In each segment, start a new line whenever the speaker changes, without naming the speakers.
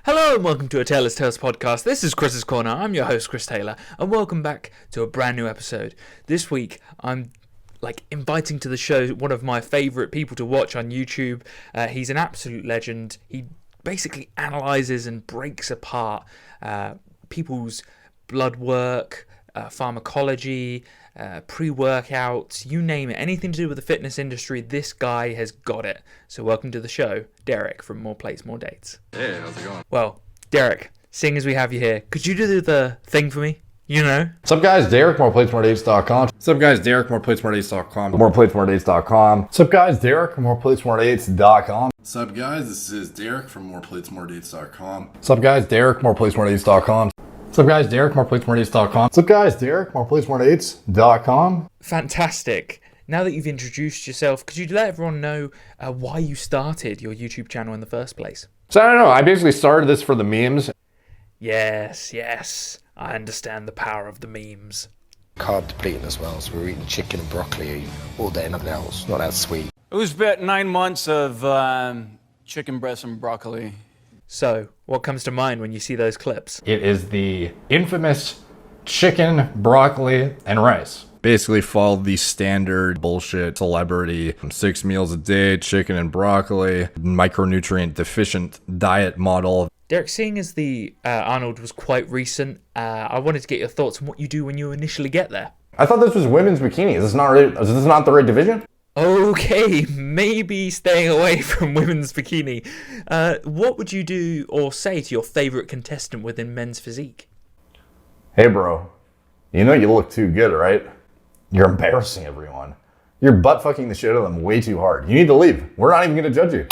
Hello and welcome to a Taylor's Tales podcast. This is Chris's Corner. I'm your host, Chris Taylor, and welcome back to a brand new episode. This week, I'm inviting to the show one of my favourite people to watch on YouTube. He's an absolute legend. He basically analyses and breaks apart people's blood work, pharmacology, pre-workouts, you name it. Anything to do with the fitness industry, this guy has got it. So welcome to the show, Derek from More Plates, More Dates.
Hey, how's it going?
Well, Derek, seeing as we have you here, could you do the thing for me? You know?
What's up, guys? Derek, moreplatesmoredates.com. What's up, guys? Derek, moreplatesmoredates.com. Moreplatesmoredates.com. What's up, guys? Derek, moreplatesmoredates.com. What's up, guys? This is Derek from moreplatesmoredates.com. What's up, guys? Derek, moreplatesmoredates.com. What's up, guys? Derek, moreplatesmoredates.com. What's up, guys? Derek, moreplatesmoredates.com.
Fantastic. Now that you've introduced yourself, could you let everyone know why you started your YouTube channel in the first place?
So, I don't know. I basically started this for the memes.
Yes. I understand the power of the memes.
Carb depleting as well, so we're eating chicken and broccoli all day, nothing else, not that sweet.
It was about 9 months of chicken breast and broccoli.
So, what comes to mind when you see those clips?
It is the infamous chicken, broccoli, and rice. Basically followed the standard bullshit celebrity 6 meals a day, chicken and broccoli, micronutrient deficient diet model.
Derek, seeing as the Arnold was quite recent, I wanted to get your thoughts on what you do when you initially get there.
I thought this was women's bikini. Is this not the right division?
Okay, maybe staying away from women's bikini. What would you do or say to your favourite contestant within men's physique?
Hey, bro. You know you look too good, right? You're embarrassing everyone. You're butt fucking the shit out of them way too hard. You need to leave. We're not even going to judge you.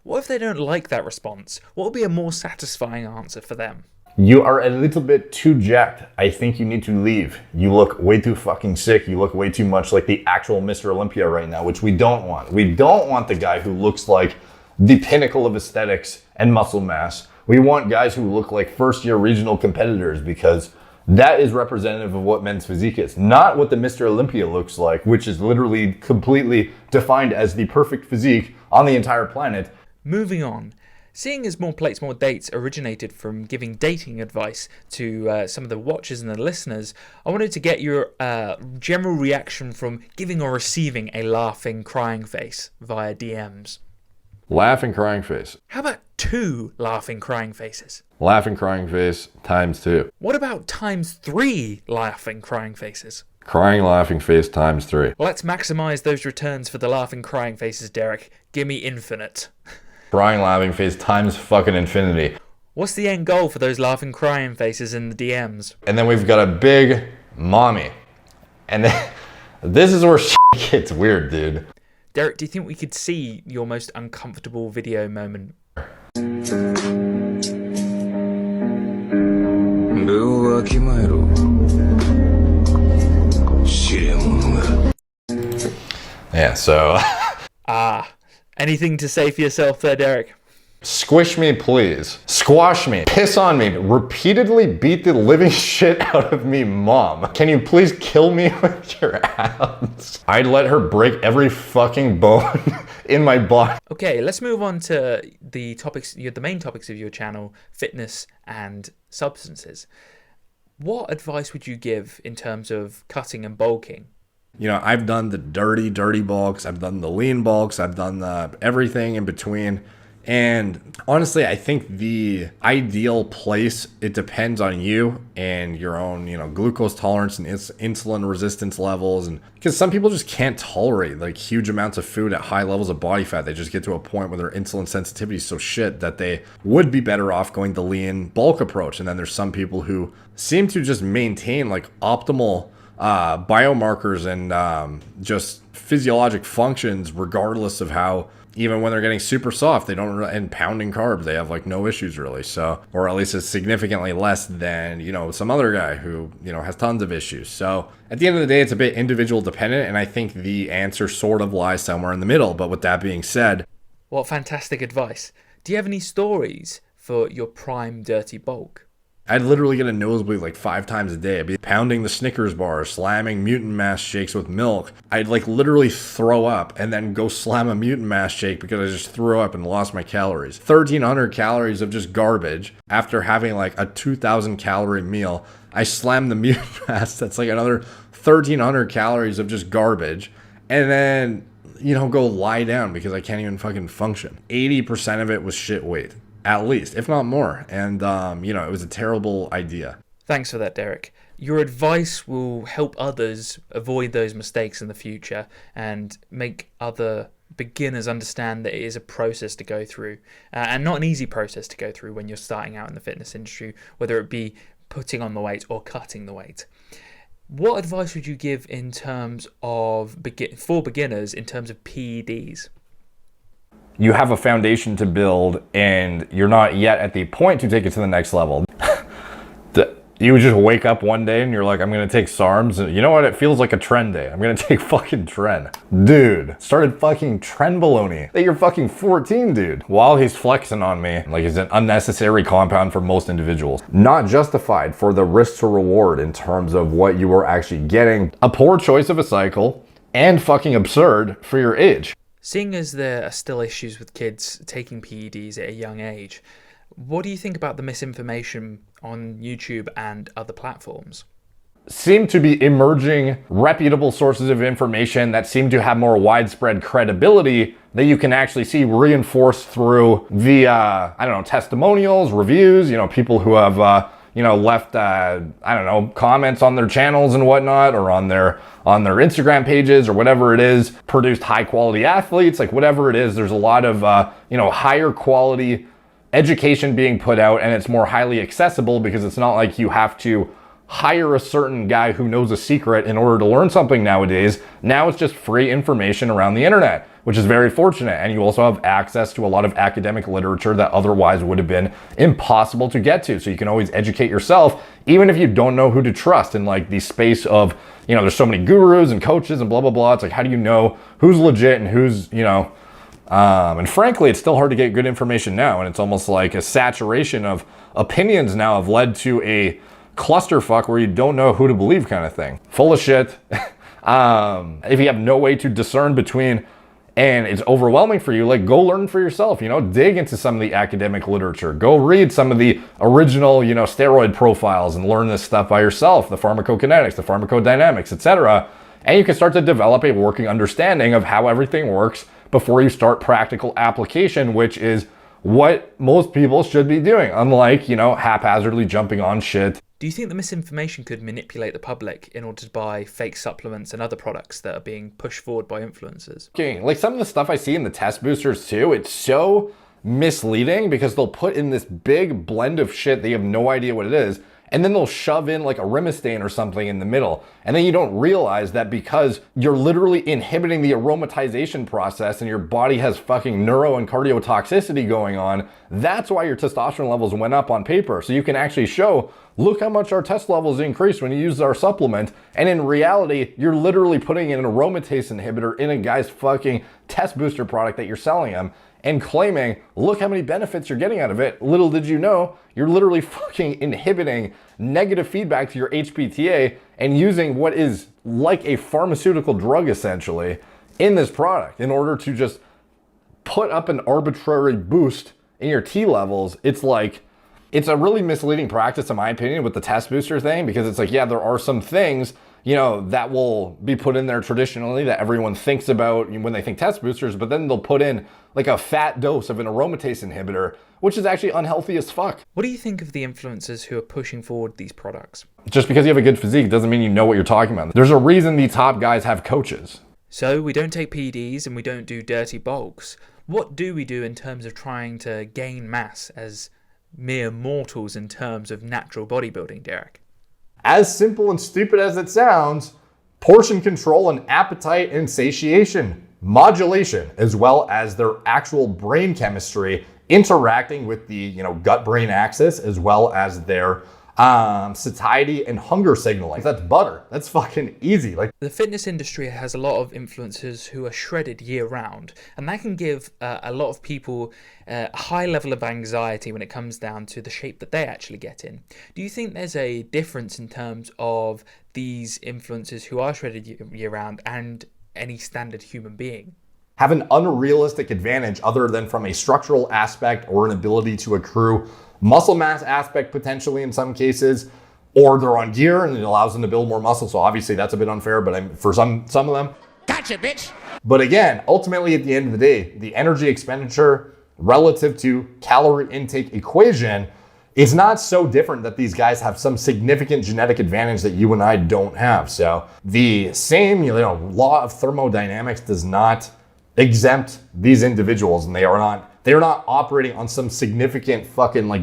What if they don't like that response? What would be a more satisfying answer for them?
You are a little bit too jacked. I think you need to leave. You look way too fucking sick. You look way too much like the actual Mr. Olympia right now, which we don't want. We don't want the guy who looks like the pinnacle of aesthetics and muscle mass. We want guys who look like first-year regional competitors, because that is representative of what men's physique is, not what the Mr. Olympia looks like, which is literally completely defined as the perfect physique on the entire planet.
Moving on. Seeing as More Plates, More Dates originated from giving dating advice to some of the watchers and the listeners, I wanted to get your general reaction from giving or receiving a laughing, crying face via DMs.
Laughing, crying face.
How about 2 laughing, crying faces?
Laughing, crying face times 2.
What about times 3 laughing, crying faces?
Crying, laughing face times 3.
Let's maximize those returns for the laughing, crying faces, Derek. Give me infinite.
Crying, laughing face times fucking infinity.
What's the end goal for those laughing, crying faces in the DMs?
And then we've got a big mommy. And then, this is where shit gets weird, dude.
Derek, do you think we could see your most uncomfortable video moment?
Yeah, so...
Anything to say for yourself there, Derek?
Squish me, please. Squash me. Piss on me. Repeatedly beat the living shit out of me, mom. Can you please kill me with your abs? I'd let her break every fucking bone in my body.
Okay, let's move on to the topics, the main topics of your channel, fitness and substances. What advice would you give in terms of cutting and bulking?
You know, I've done the dirty bulks. I've done the lean bulks. I've done everything in between. And honestly, I think the ideal place, it depends on you and your own, glucose tolerance and insulin resistance levels. And because some people just can't tolerate like huge amounts of food at high levels of body fat. They just get to a point where their insulin sensitivity is so shit that they would be better off going the lean bulk approach. And then there's some people who seem to just maintain like optimal biomarkers and just physiologic functions regardless of how, even when they're getting super soft, they don't, and pounding carbs, they have like no issues really. So, or at least it's significantly less than, some other guy who, has tons of issues. So at the end of the day, it's a bit individual dependent. And I think the answer sort of lies somewhere in the middle. But with that being said,
what fantastic advice. Do you have any stories for your prime dirty bulk?
I'd literally get a nosebleed like 5 times a day. I'd be pounding the Snickers bar, slamming mutant mass shakes with milk. I'd like literally throw up and then go slam a mutant mass shake because I just threw up and lost my calories. 1,300 calories of just garbage after having like a 2,000 calorie meal. I slammed the mutant mass. That's like another 1,300 calories of just garbage. And then, go lie down because I can't even fucking function. 80% of it was shit weight. At least, if not more. And, it was a terrible idea.
Thanks for that, Derek. Your advice will help others avoid those mistakes in the future and make other beginners understand that it is a process to go through, and not an easy process to go through when you're starting out in the fitness industry, whether it be putting on the weight or cutting the weight. What advice would you give in terms of for beginners in terms of PEDs?
You have a foundation to build and you're not yet at the point to take it to the next level. You would just wake up one day and you're like, I'm going to take SARMs. And you know what? It feels like a Tren day. I'm going to take fucking Tren. Dude, started fucking Tren baloney. That you're fucking 14, dude. While he's flexing on me, like it's an unnecessary compound for most individuals. Not justified for the risk to reward in terms of what you were actually getting. A poor choice of a cycle and fucking absurd for your age.
Seeing as there are still issues with kids taking PEDs at a young age, what do you think about the misinformation on YouTube and other platforms?
Seem to be emerging reputable sources of information that seem to have more widespread credibility that you can actually see reinforced through via, testimonials, reviews, people who have, left, comments on their channels and whatnot, or on their Instagram pages or whatever it is, produced high quality athletes, like whatever it is. There's a lot of, higher quality education being put out, and it's more highly accessible because it's not like you have to hire a certain guy who knows a secret in order to learn something nowadays. Now it's just free information around the internet, which is very fortunate. And you also have access to a lot of academic literature that otherwise would have been impossible to get to. So you can always educate yourself, even if you don't know who to trust in like the space of, there's so many gurus and coaches and blah, blah, blah. It's like, how do you know who's legit and who's, and frankly, it's still hard to get good information now. And it's almost like a saturation of opinions now have led to a clusterfuck where you don't know who to believe kind of thing. Full of shit. If you have no way to discern between, and it's overwhelming for you, like go learn for yourself, dig into some of the academic literature, go read some of the original, steroid profiles and learn this stuff by yourself, the pharmacokinetics, the pharmacodynamics, etc. And you can start to develop a working understanding of how everything works before you start practical application, which is what most people should be doing, unlike, haphazardly jumping on shit.
Do you think the misinformation could manipulate the public in order to buy fake supplements and other products that are being pushed forward by influencers?
Okay, like some of the stuff I see in the test boosters too, it's so misleading because they'll put in this big blend of shit that you have no idea what it is. And then they'll shove in like a rimestane or something in the middle. And then you don't realize that because you're literally inhibiting the aromatization process and your body has fucking neuro and cardiotoxicity going on, that's why your testosterone levels went up on paper. So you can actually show, look how much our test levels increased when you use our supplement. And in reality, you're literally putting in an aromatase inhibitor in a guy's fucking test booster product that you're selling him, and claiming, look how many benefits you're getting out of it. Little did you know, you're literally fucking inhibiting negative feedback to your HPTA and using what is like a pharmaceutical drug essentially in this product in order to just put up an arbitrary boost in your T levels. It's like, it's a really misleading practice in my opinion with the test booster thing, because it's like, yeah, there are some things that will be put in there traditionally that everyone thinks about when they think test boosters, but then they'll put in like a fat dose of an aromatase inhibitor, which is actually unhealthy as fuck.
What do you think of the influencers who are pushing forward these products?
Just because you have a good physique doesn't mean you know what you're talking about. There's a reason the top guys have coaches.
So we don't take PEDs and we don't do dirty bulks. What do we do in terms of trying to gain mass as mere mortals in terms of natural bodybuilding, Derek?
As simple and stupid as it sounds, portion control and appetite and satiation, modulation, as well as their actual brain chemistry interacting with the gut-brain axis, as well as their satiety, and hunger signaling. That's butter. That's fucking easy. Like,
the fitness industry has a lot of influencers who are shredded year round, and that can give a lot of people a high level of anxiety when it comes down to the shape that they actually get in. Do you think there's a difference in terms of these influencers who are shredded year round and any standard human being?
have an unrealistic advantage other than from a structural aspect or an ability to accrue muscle mass aspect potentially in some cases, or they're on gear and it allows them to build more muscle. So obviously that's a bit unfair, but for some of them.
Gotcha, bitch.
But again, ultimately at the end of the day, the energy expenditure relative to calorie intake equation is not so different that these guys have some significant genetic advantage that you and I don't have. So the same, law of thermodynamics does not exempt these individuals, and they're not operating on some significant fucking like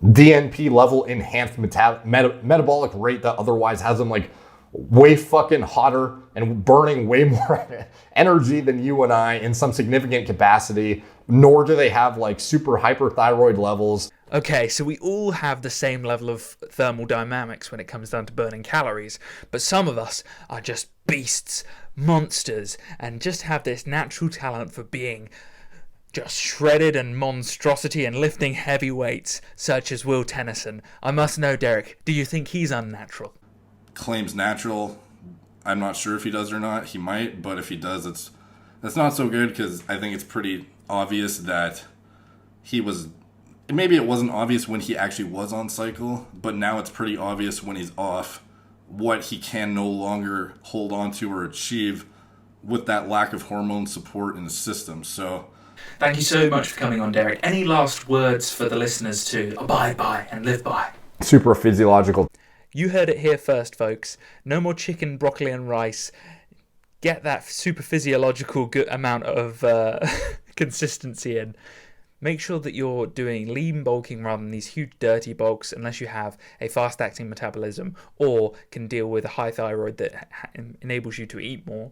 DNP level enhanced metabolic rate that otherwise has them like way fucking hotter and burning way more energy than you and I in some significant capacity, nor do they have like super hyperthyroid levels.
Okay, so we all have the same level of thermodynamics when it comes down to burning calories, but some of us are just beasts, monsters, and just have this natural talent for being just shredded and monstrosity and lifting heavy weights, such as Will Tennyson. I must know, Derek, do you think he's unnatural?
Claims natural. I'm not sure if he does or not. He might, but if he does, that's not so good, because I think it's pretty obvious that he was. Maybe it wasn't obvious when he actually was on cycle, but now it's pretty obvious when he's off what he can no longer hold on to or achieve with that lack of hormone support in the system. So
thank you so much for coming on, Derek. Any last words for the listeners to abide by and live by?
Super physiological.
You heard it here first, folks. No more chicken, broccoli, and rice. Get that super physiological good amount of consistency in. Make sure that you're doing lean bulking rather than these huge dirty bulks, unless you have a fast-acting metabolism or can deal with a high thyroid that enables you to eat more.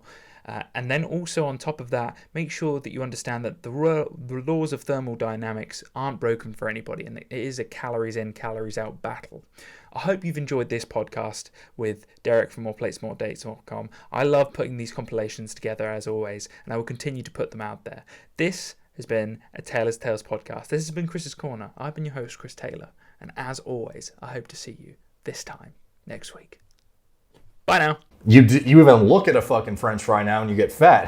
And then also on top of that, make sure that you understand that the laws of thermodynamics aren't broken for anybody, and it is a calories in, calories out battle. I hope you've enjoyed this podcast with Derek from moreplates.com. I love putting these compilations together as always, and I will continue to put them out there. This has been a Taylor's Tales podcast. This has been Chris's Corner. I've been your host, Chris Taylor, and as always, I hope to see you this time next week. Bye now.
You even look at a fucking French fry now and you get fat.